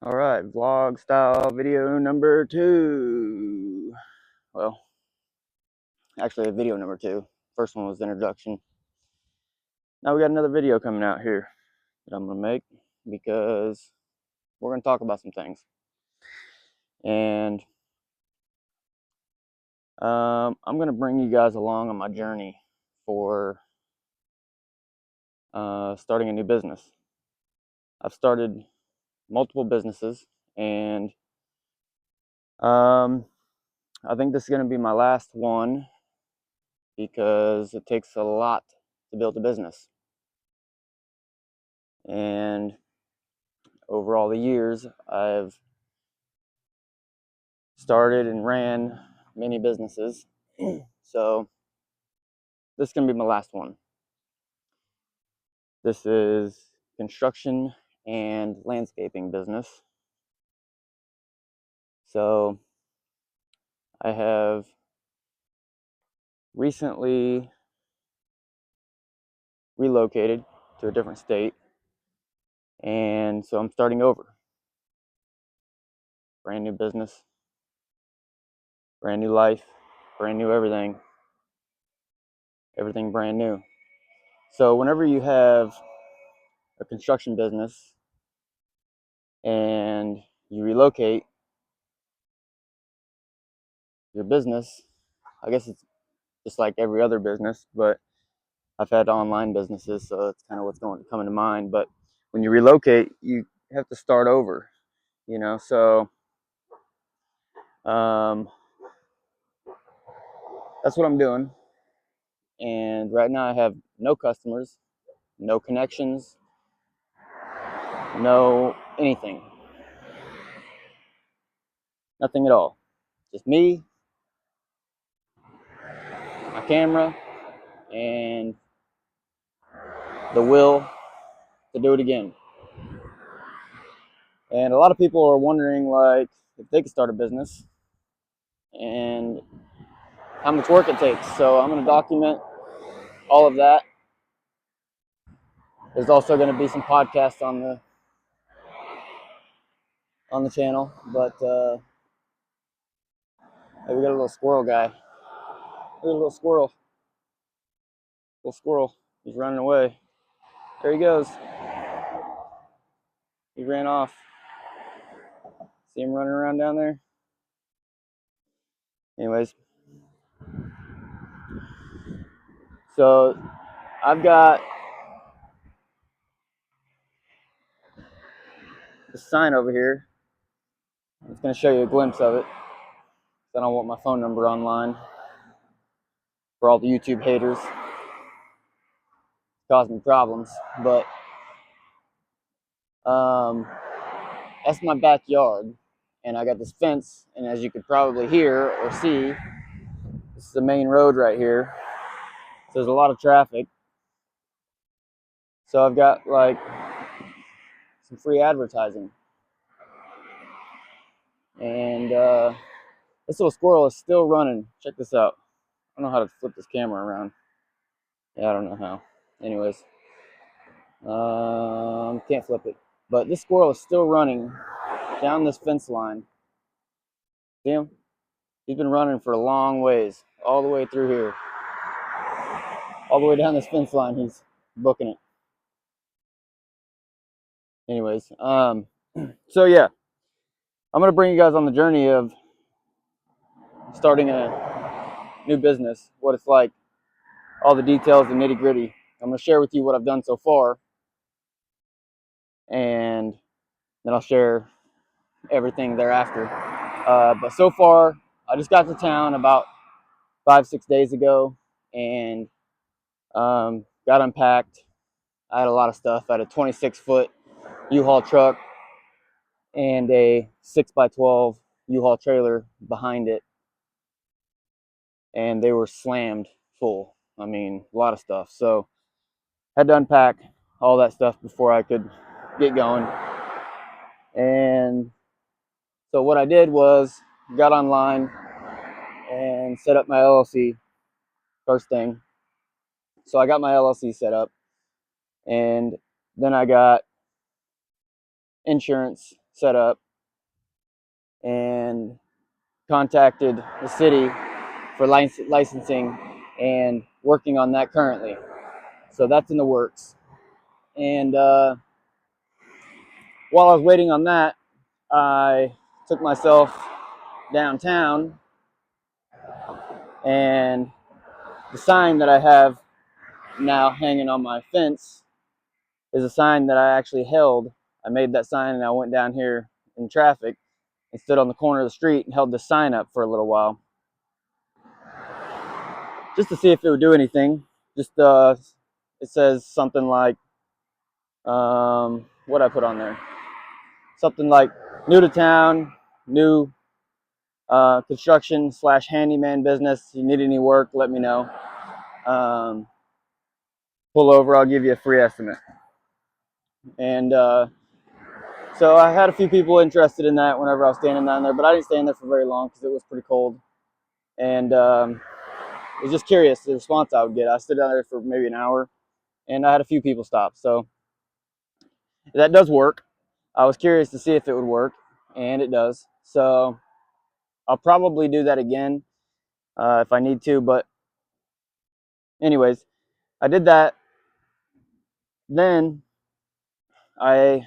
All right, vlog style video number 2. Well, actually, video number 2. First one was the introduction. Now we got another video coming out here that I'm gonna make because we're gonna talk about some things, and I'm gonna bring you guys along on my journey for starting a new business. I've started multiple businesses, and I think this is gonna be my last one because it takes a lot to build a business. And over all the years, I've started and ran many businesses. So this is going to be my last one. This is construction and landscaping business. So I have recently relocated to a different state, and so I'm starting over. Brand new business, brand new life, brand new everything brand new. So whenever you have a construction business and you relocate your business, I guess it's just like every other business, but I've had online businesses, so that's kind of what's coming to mind. But when you relocate, you have to start over, So um, that's what I'm doing. And right now, I have no customers, no connections, no anything, nothing at all. Just me, my camera, and the will to do it again. And a lot of people are wondering, like, if they could start a business and how much work it takes. So I'm going to document all of that. There's also going to be some podcasts on the channel, but hey, we got a little squirrel guy. Look at a little squirrel. Little squirrel. He's running away. There he goes. He ran off. See him running around down there? Anyways, so I've got this sign over here. I'm just going to show you a glimpse of it. I don't want my phone number online for all the YouTube haters. It's causing me problems. But that's my backyard. And I got this fence. And as you could probably hear or see, this is the main road right here. So there's a lot of traffic. So I've got like some free advertising. And this little squirrel is still running. Check this out. I don't know how to flip this camera around. Yeah, I don't know how. Anyways, can't flip it. But this squirrel is still running down this fence line. See him? He's been running for a long ways, all the way through here. All the way down this fence line, he's booking it. Anyways, so yeah, I'm gonna bring you guys on the journey of starting a new business, what it's like, all the details, the nitty gritty. I'm gonna share with you what I've done so far, and then I'll share everything thereafter. But so far, I just got to town about 5-6 days ago, and got unpacked. I had a lot of stuff. I had a 26-foot U-Haul truck and a 6x12 U-Haul trailer behind it, and they were slammed full. I mean, a lot of stuff. So I had to unpack all that stuff before I could get going. And so what I did was got online and set up my LLC first thing. So I got my LLC set up, and then I got insurance set up and contacted the city for licensing and working on that currently. So that's in the works. And while I was waiting on that, I took myself downtown, and the sign that I have now hanging on my fence is a sign that I actually held. I made that sign and I went down here in traffic and stood on the corner of the street and held the sign up for a little while just to see if it would do anything. Just it says something like what I put on there, something like new to town, new construction / handyman business. You need any work, let me know. Pull over, I'll give you a free estimate. And so I had a few people interested in that whenever I was standing down there, but I didn't stand there for very long because it was pretty cold. And I was just curious the response I would get. I stood down there for maybe an hour, and I had a few people stop. So that does work. I was curious to see if it would work, and it does. So I'll probably do that again if I need to. But anyways, I did that. Then I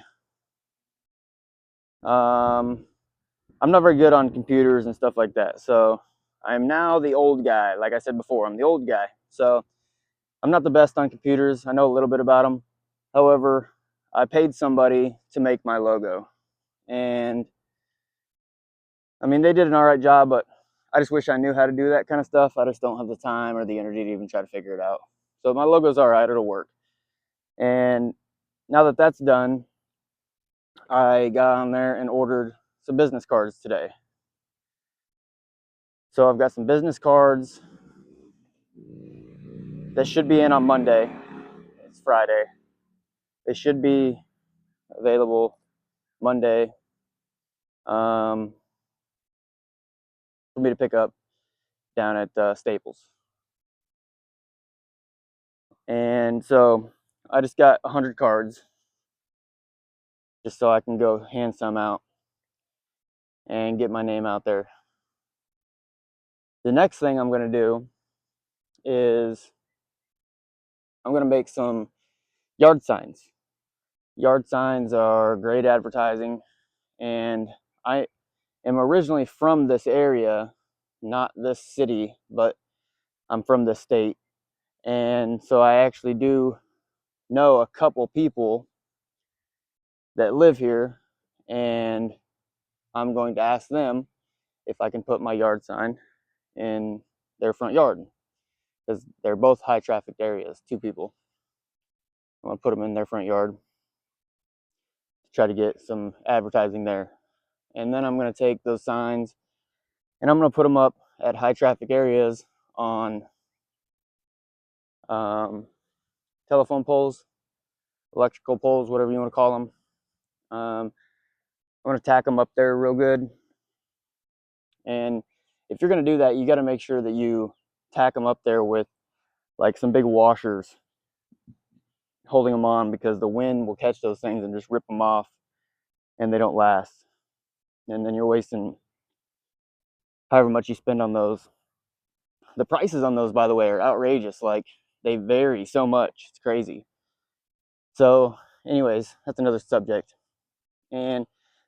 I'm not very good on computers and stuff like that. So I'm now the old guy. Like I said before, I'm the old guy. So I'm not the best on computers. I know a little bit about them. However, I paid somebody to make my logo. And I mean, they did an all right job, but I just wish I knew how to do that kind of stuff. I just don't have the time or the energy to even try to figure it out. So my logo's all right. It'll work. And now that that's done, I got on there and ordered some business cards today. So I've got some business cards that should be in on Monday. It's Friday. They should be available Monday for me to pick up down at Staples. And so I just got 100 cards just so I can go hand some out and get my name out there. The next thing I'm going to do is I'm going to make some yard signs. Yard signs are great advertising, and I am originally from this area, not this city, but I'm from this state. And so I actually do know a couple people that live here, and I'm going to ask them if I can put my yard sign in their front yard because they're both high traffic areas. Two people. I'm going to put them in their front yard to try to get some advertising there. And then I'm going to take those signs and I'm going to put them up at high traffic areas on telephone poles, electrical poles, whatever you want to call them. I'm going to tack them up there real good. And if you're going to do that, you got to make sure that you tack them up there with like some big washers holding them on, because the wind will catch those things and just rip them off and they don't last. And then you're wasting however much you spend on those. The prices on those, by the way, are outrageous. Like, they vary so much. It's crazy. So anyways, that's another subject. And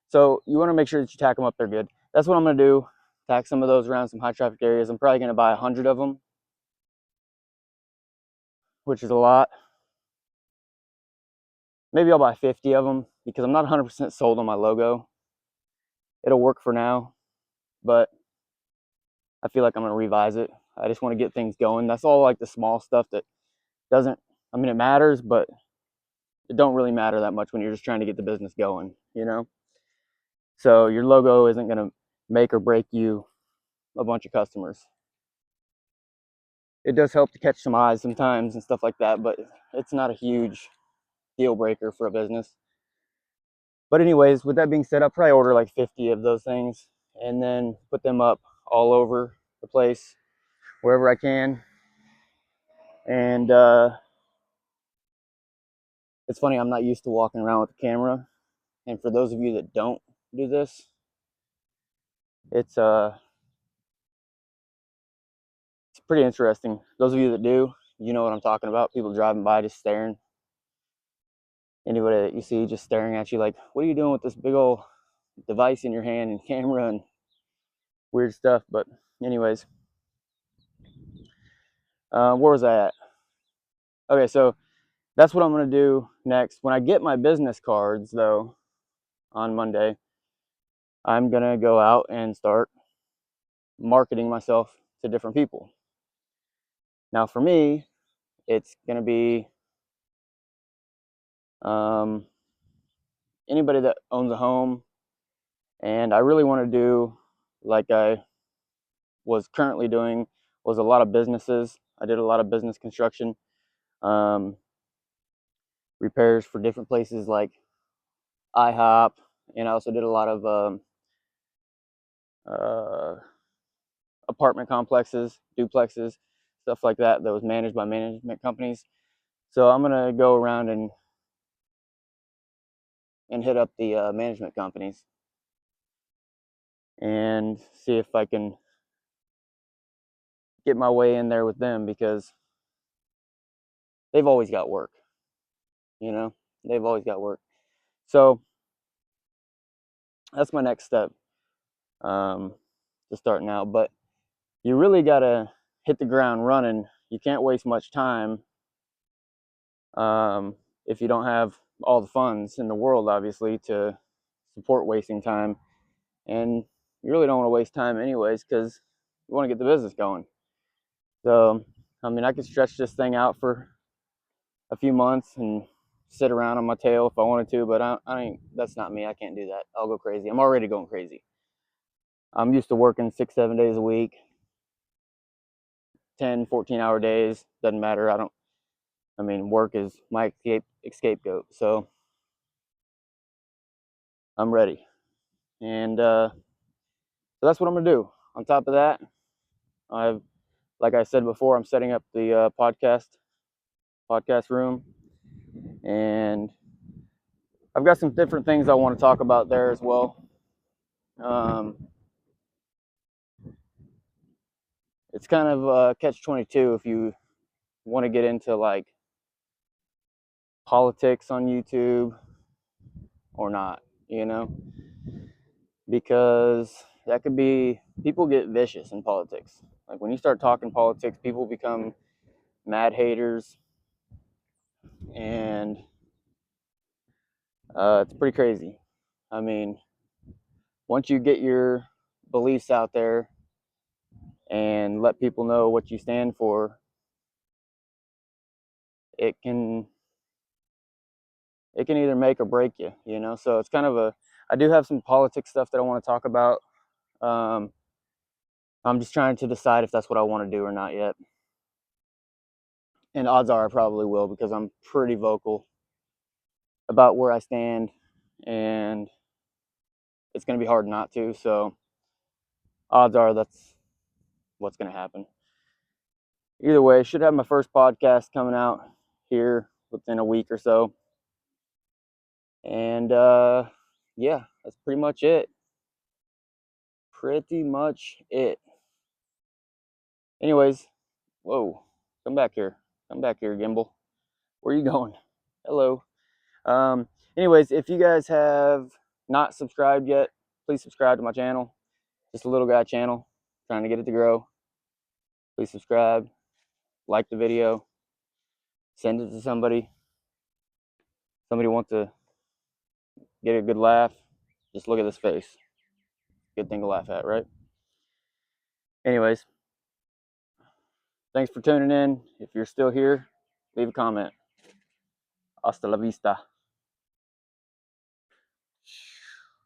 so you want to make sure that you tack them up there good. That's what I'm going to do. Tack some of those around some high traffic areas. I'm probably going to buy 100 of them, which is a lot. Maybe I'll buy 50 of them because I'm not 100% sold on my logo. It'll work for now, but I feel like I'm going to revise it. I just want to get things going. That's all like the small stuff that doesn't, I mean, it matters, but it don't really matter that much when you're just trying to get the business going, you know? So your logo isn't going to make or break you a bunch of customers. It does help to catch some eyes sometimes and stuff like that, but it's not a huge deal breaker for a business. But anyways, with that being said, I'll probably order like 50 of those things and then put them up all over the place, wherever I can. And it's funny, I'm not used to walking around with a camera. And for those of you that don't do this. It's pretty interesting. Those of you that do, you know what I'm talking about. People driving by just staring. Anybody that you see just staring at you like, what are you doing with this big old device in your hand and camera and weird stuff? But anyways, where was I at? Okay, so that's what I'm going to do next. When I get my business cards, though, on Monday, I'm going to go out and start marketing myself to different people. Now, for me, it's going to be anybody that owns a home. And I really want to do, like I was currently doing, was a lot of businesses. I did a lot of business construction, repairs for different places like IHOP, and I also did a lot of apartment complexes, duplexes, stuff like that was managed by management companies. So I'm gonna go around and hit up the management companies and see if I can get my way in there with them, because they've always got work, you know, they've always got work. So that's my next step to starting out. But you really gotta hit the ground running. You can't waste much time if you don't have all the funds in the world, obviously, to support wasting time. And you really don't want to waste time anyways, because you want to get the business going. So I mean, I could stretch this thing out for a few months and sit around on my tail if I wanted to, but that's not me. I can't do that. I'll go crazy. I'm already going crazy. I'm used to working 6-7 days a week, 10 14-hour days. Doesn't matter. I mean, work is my scapegoat. So I'm ready. And so that's what I'm gonna do. On top of that, like I said before, I'm setting up the podcast room, and I've got some different things I want to talk about there as well. It's kind of catch-22 if you want to get into like politics on YouTube or not, you know, because that could be, people get vicious in politics. Like when you start talking politics, people become mad haters, and it's pretty crazy. I mean, once you get your beliefs out there and let people know what you stand for, it can either make or break you, you know. So it's kind of I do have some politics stuff that I want to talk about. I'm just trying to decide if that's what I want to do or not yet. And odds are I probably will, because I'm pretty vocal about where I stand, and it's going to be hard not to. So odds are that's what's going to happen. Either way, I should have my first podcast coming out here within a week or so. And yeah, that's pretty much it. Anyways, whoa, come back here, gimbal. Where are you going? Hello. Anyways, if you guys have not subscribed yet, please subscribe to my channel. Just a little guy channel, trying to get it to grow. Please subscribe, like the video, send it to somebody wants to get a good laugh. Just look at this face. Good thing to laugh at, right? Anyways, thanks for tuning in. If you're still here, leave a comment. Hasta la vista.